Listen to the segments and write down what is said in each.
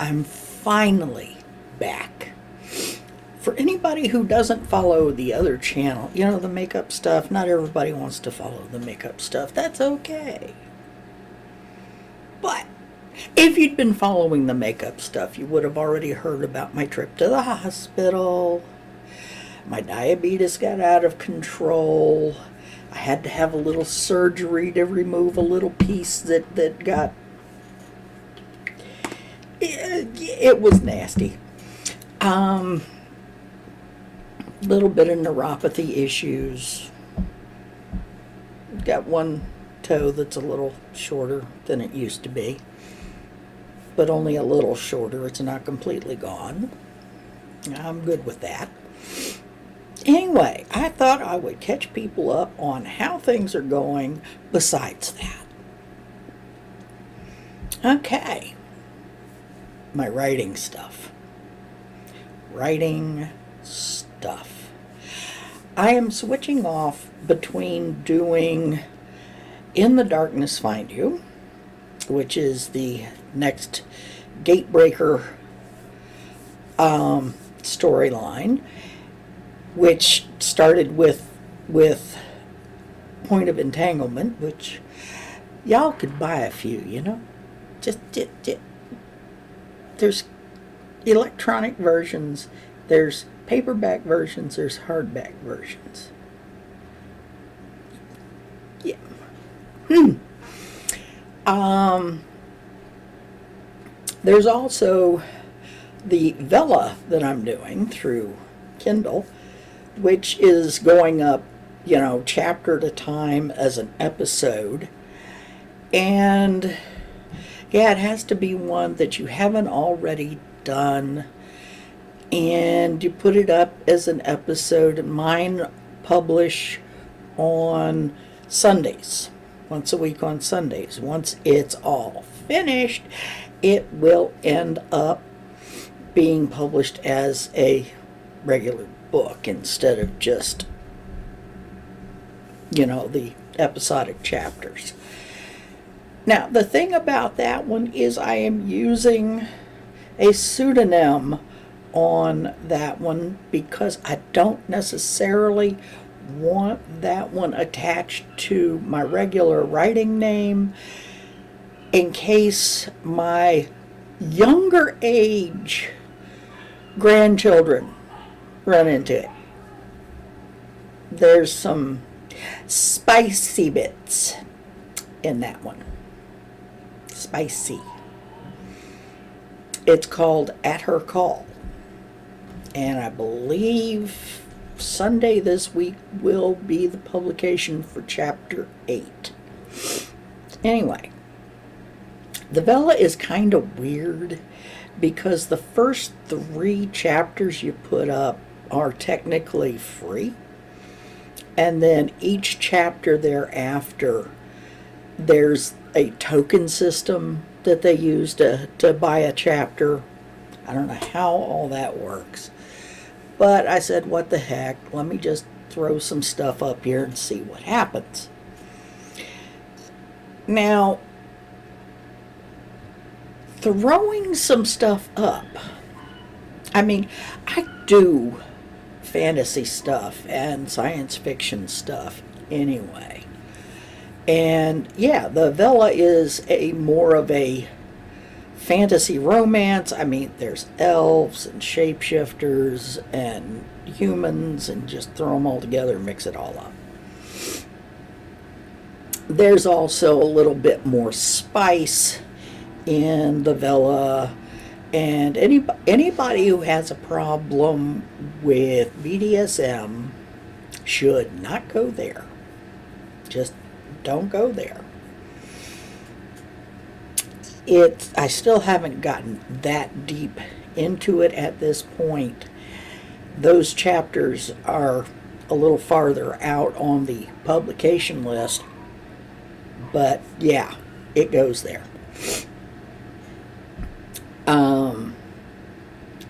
I'm finally back. For anybody who doesn't follow the other channel, you know, the makeup stuff, not everybody wants to follow the makeup stuff. That's okay. But if you'd been following the makeup stuff, you would have already heard about my trip to the hospital. My diabetes got out of control. I had to have a little surgery to remove a little piece that got... It was nasty. Little bit of neuropathy issues. Got one toe that's a little shorter than it used to be, but only a little shorter. It's not completely gone. I'm good with that. Anyway, I thought I would catch people up on how things are going besides that. Okay. My writing stuff. Writing stuff. I am switching off between doing In the Darkness Find You, which is the next Gatebreaker storyline, which started with Point of Entanglement, which y'all could buy a few, you know. Just there's electronic versions, there's paperback versions, there's hardback versions. Yeah. There's also the Vella that I'm doing through Kindle, which is going up, you know, chapter at a time as an episode. And yeah, it has to be one that you haven't already done, and you put it up as an episode. Mine publish on Sundays, once a week on Sundays. Once it's all finished, it will end up being published as a regular book instead of just, you know, the episodic chapters. Now, the thing about that one is I am using a pseudonym on that one because I don't necessarily want that one attached to my regular writing name in case my younger age grandchildren run into it. There's some spicy bits in that one. Spicy. It's called At Her Call. And I believe Sunday this week will be the publication for chapter 8. Anyway, the Vella is kind of weird because the first 3 chapters you put up are technically free. And then each chapter thereafter, there's a token system that they use to buy a chapter. I don't know how all that works. But I said, what the heck, let me just throw some stuff up here and see what happens. Now, throwing some stuff up, I mean, I do fantasy stuff and science fiction stuff anyway. And yeah, the Vella is a more of a fantasy romance. I mean, there's elves and shapeshifters and humans, and just throw them all together and mix it all up. There's also a little bit more spice in the Vella, and anybody who has a problem with BDSM should not go there. Just don't go there. I still haven't gotten that deep into it at this point. Those chapters are a little farther out on the publication list, but yeah, it goes there.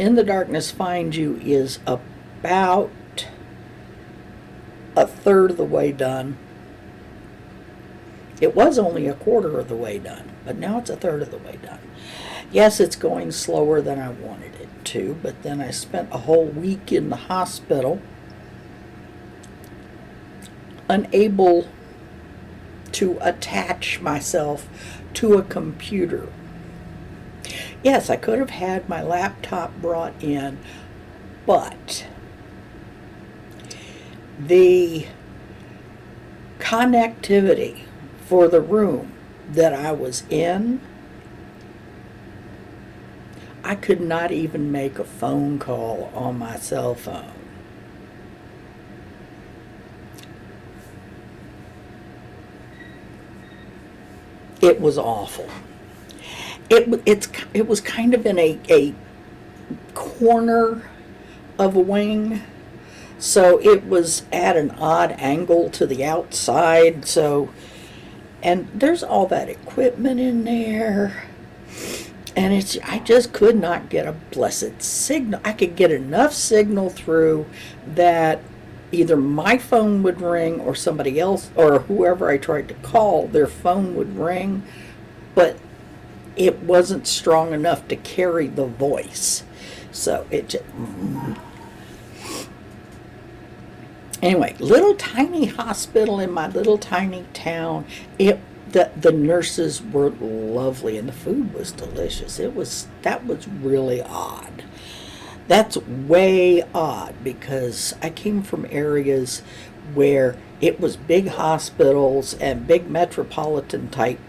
In the Darkness Find You is about a third of the way done. It was only a quarter of the way done, but now it's a third of the way done. Yes, it's going slower than I wanted it to, but then I spent a whole week in the hospital, unable to attach myself to a computer. Yes, I could have had my laptop brought in, but the connectivity for the room that I was in, I could not even make a phone call on my cell phone. It was awful. It was kind of in a corner of a wing, so it was at an odd angle to the outside. So, and there's all that equipment in there, and I just could not get a blessed signal. I could get enough signal through that either my phone would ring or somebody else or whoever I tried to call, their phone would ring, but it wasn't strong enough to carry the voice. So it just, anyway, little tiny hospital in my little tiny town. The nurses were lovely and the food was delicious. That was really odd. That's way odd because I came from areas where it was big hospitals and big metropolitan type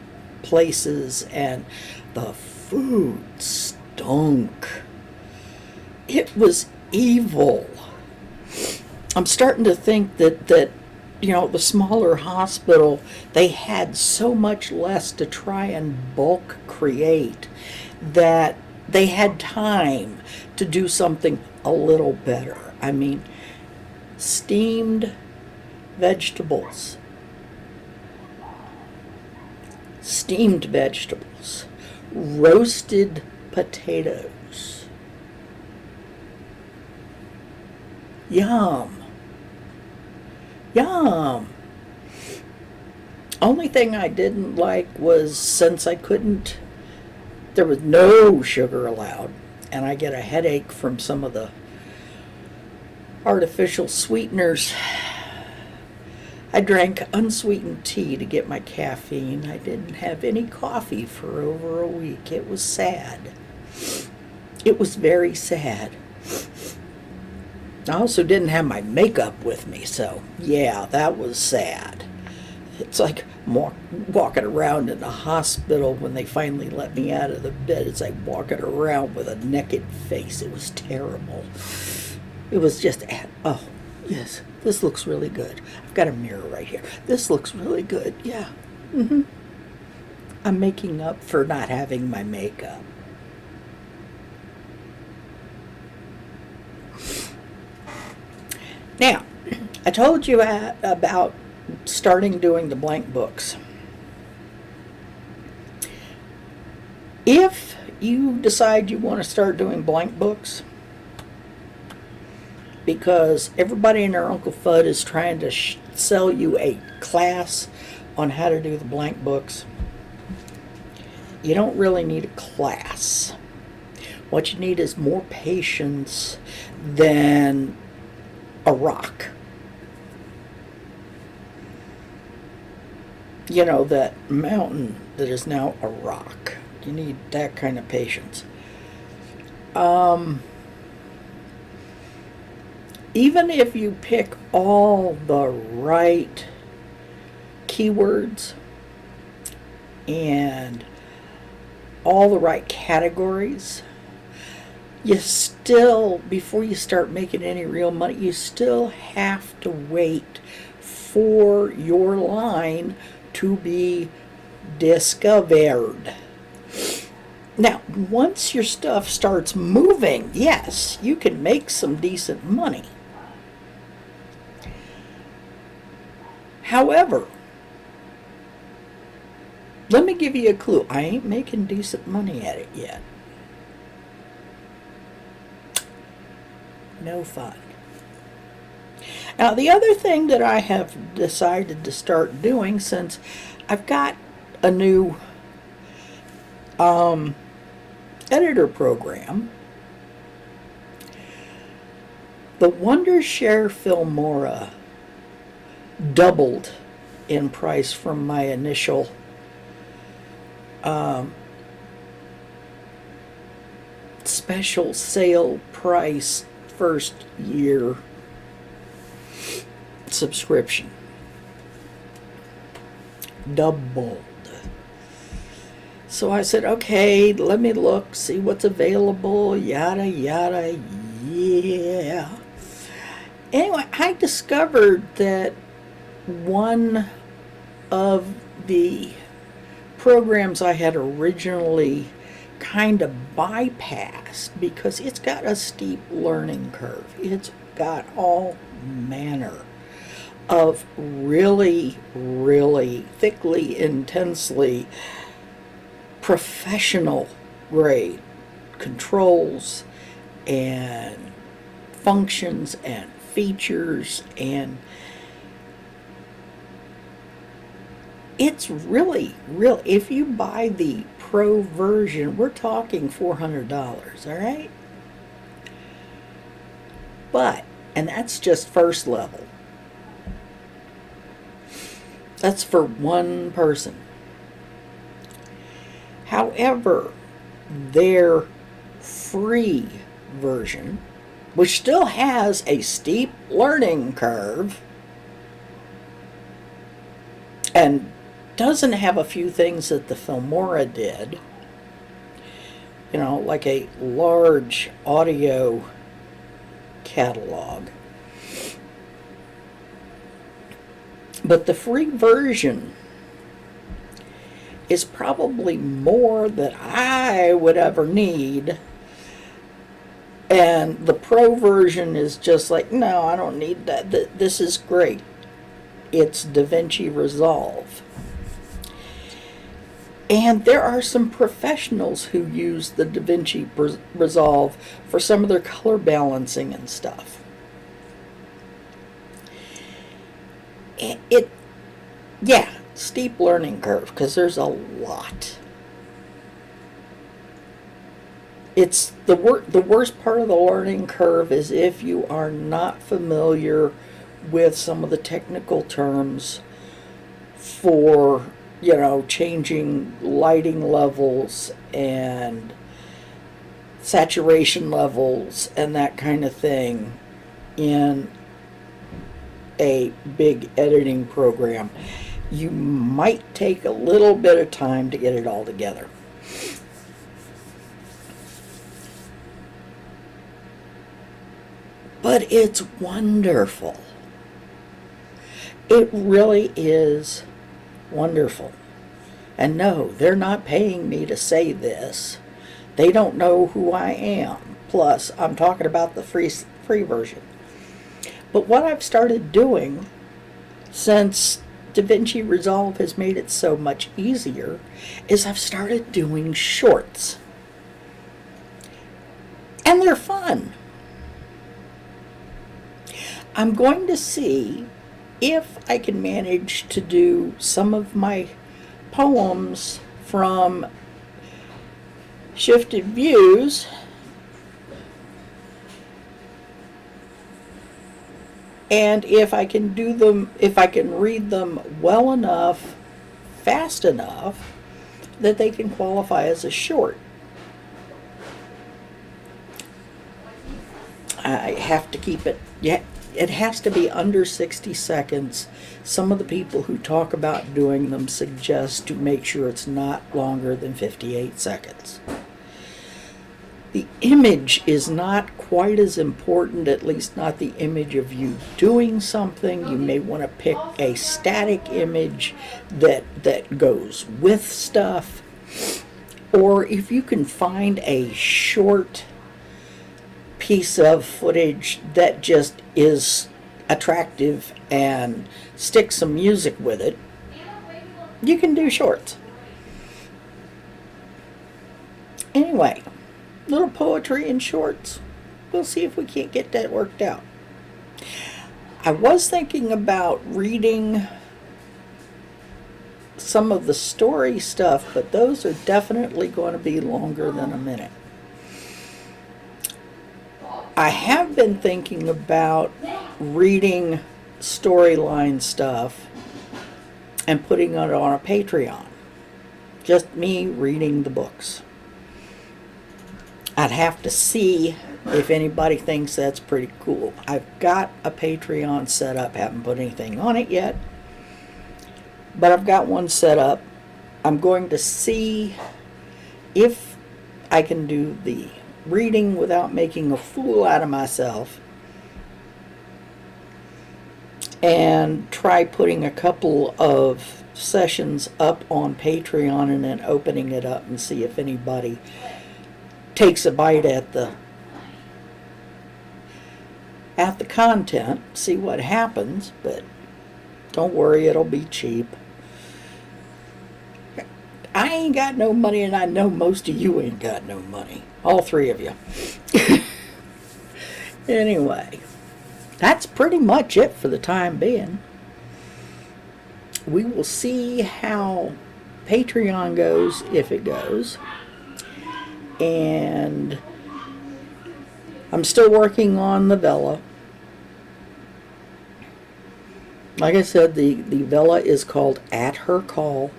places, and the food stunk. It was evil. I'm starting to think that the smaller hospital, they had so much less to try and bulk create that they had time to do something a little better. I mean, steamed vegetables, roasted potatoes. Yum. Yum. Only thing I didn't like was, since there was no sugar allowed, and I get a headache from some of the artificial sweeteners, I drank unsweetened tea to get my caffeine. I didn't have any coffee for over a week. It was sad. It was very sad. I also didn't have my makeup with me, so yeah, that was sad. It's like walking around in the hospital when they finally let me out of the bed. It's like walking around with a naked face. It was terrible. It was just, oh, yes, this looks really good. I've got a mirror right here. This looks really good, yeah. I'm making up for not having my makeup. Now, I told you about starting doing the blank books. If you decide you want to start doing blank books, because everybody and their Uncle Fudd is trying to sell you a class on how to do the blank books, you don't really need a class. What you need is more patience than a rock. You know, that mountain that is now a rock. You need that kind of patience. Even if you pick all the right keywords and all the right categories, you still, before you start making any real money, you still have to wait for your line to be discovered. Now, once your stuff starts moving, yes, you can make some decent money. However, let me give you a clue. I ain't making decent money at it yet. No fun. Now, the other thing that I have decided to start doing, since I've got a new editor program, the Wondershare Filmora doubled in price from my initial special sale price first year subscription. Doubled. So I said, okay, let me look, see what's available, yada, yada, yeah. Anyway, I discovered that one of the programs I had originally kind of bypassed, because it's got a steep learning curve. It's got all manner of really, really thickly, intensely professional grade controls and functions and features, and it's really, if you buy the pro version, we're talking $400, all right? But, and that's just first level. That's for one person. However, their free version, which still has a steep learning curve and doesn't have a few things that the Filmora did, you know, like a large audio catalog. But the free version is probably more than I would ever need. And the pro version is just like, no, I don't need that. This is great. It's DaVinci Resolve. And there are some professionals who use the DaVinci Resolve for some of their color balancing and stuff. Yeah, steep learning curve, because there's a lot. It's the worst part of the learning curve is if you are not familiar with some of the technical terms for, you know, changing lighting levels and saturation levels and that kind of thing in a big editing program. You might take a little bit of time to get it all together. But it's wonderful. It really is wonderful. And no, they're not paying me to say this. They don't know who I am. Plus, I'm talking about the free version. But what I've started doing since DaVinci Resolve has made it so much easier is I've started doing shorts. And they're fun. I'm going to see if I can manage to do some of my poems from Shifted Views and if I can do them, if I can read them well enough, fast enough, that they can qualify as a short. I have to keep it, yeah, it has to be under 60 seconds. Some of the people who talk about doing them suggest to make sure it's not longer than 58 seconds. The image is not quite as important, at least not the image of you doing something. You may want to pick a static image that goes with stuff. Or if you can find a short piece of footage that just is attractive and stick some music with it, you can do shorts. Anyway, little poetry in shorts. We'll see if we can't get that worked out. I was thinking about reading some of the story stuff, but those are definitely going to be longer than a minute. I have been thinking about reading storyline stuff and putting it on a Patreon. Just me reading the books. I'd have to see if anybody thinks that's pretty cool. I've got a Patreon set up, haven't put anything on it yet, but I've got one set up. I'm going to see if I can do the reading without making a fool out of myself, and try putting a couple of sessions up on Patreon and then opening it up and see if anybody takes a bite at the content, see what happens. But don't worry, it'll be cheap. I ain't got no money, and I know most of you ain't got no money. All three of you. Anyway, that's pretty much it for the time being. We will see how Patreon goes, if it goes. And I'm still working on the Vela. Like I said, the Vela is called At Her Call.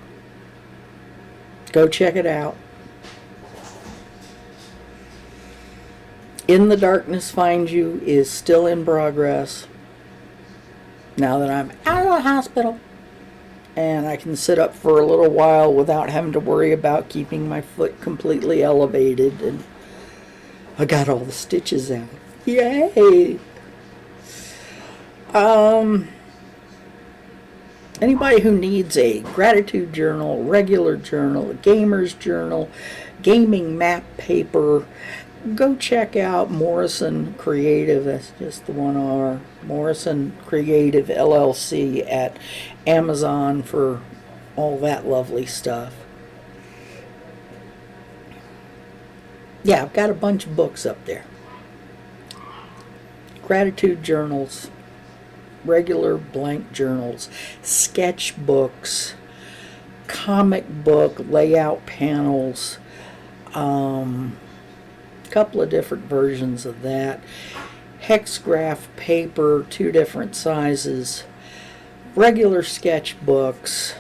Go check it out. In the Darkness Finds You is still in progress. Now that I'm out of the hospital and I can sit up for a little while without having to worry about keeping my foot completely elevated, and I got all the stitches out. Yay! Anybody who needs a gratitude journal, regular journal, a gamer's journal, gaming map paper, go check out Morrison Creative. That's just the one R. Morrison Creative LLC at Amazon for all that lovely stuff. Yeah, I've got a bunch of books up there. Gratitude journals, regular blank journals, sketchbooks, comic book layout panels, couple of different versions of that, hexgraph paper, 2 different sizes, regular sketchbooks,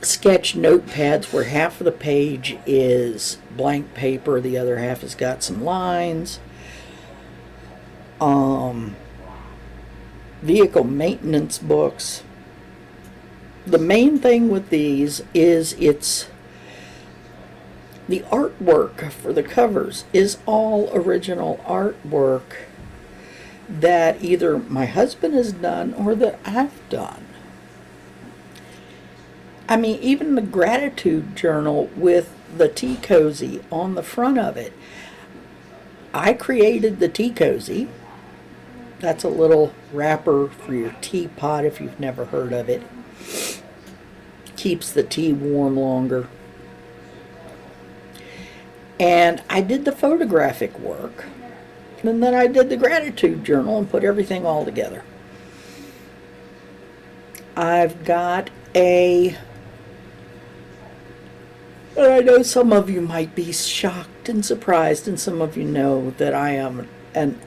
sketch notepads where half of the page is blank paper, the other half has got some lines, vehicle maintenance books. The main thing with these is the artwork for the covers is all original artwork that either my husband has done or that I've done. I mean, even the gratitude journal with the tea cozy on the front of it, I created the tea cozy. That's a little wrapper for your teapot if you've never heard of it. Keeps the tea warm longer. And I did the photographic work, and then I did the gratitude journal and put everything all together. I've got and I know some of you might be shocked and surprised, and some of you know that I am an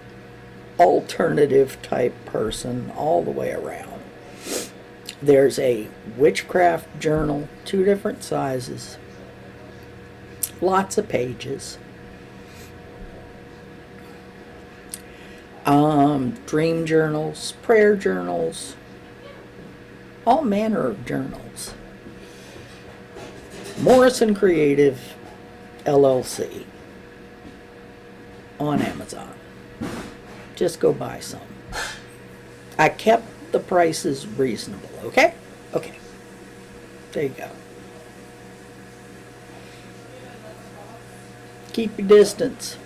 alternative type person all the way around. There's a witchcraft journal, 2 different sizes. Lots of pages. Dream journals, prayer journals, all manner of journals. Morrison Creative LLC on Amazon. Just go buy some. I kept the prices reasonable, okay? Okay. There you go. Keep your distance.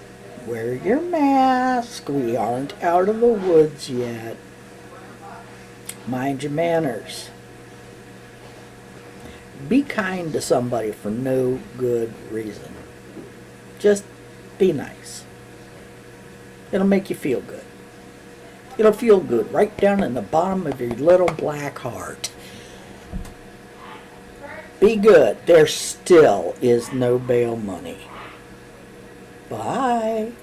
Wear your mask. We aren't out of the woods yet. Mind your manners. Be kind to somebody for no good reason. Just be nice. It'll make you feel good. It'll feel good right down in the bottom of your little black heart. Be good. There still is no bail money. Bye.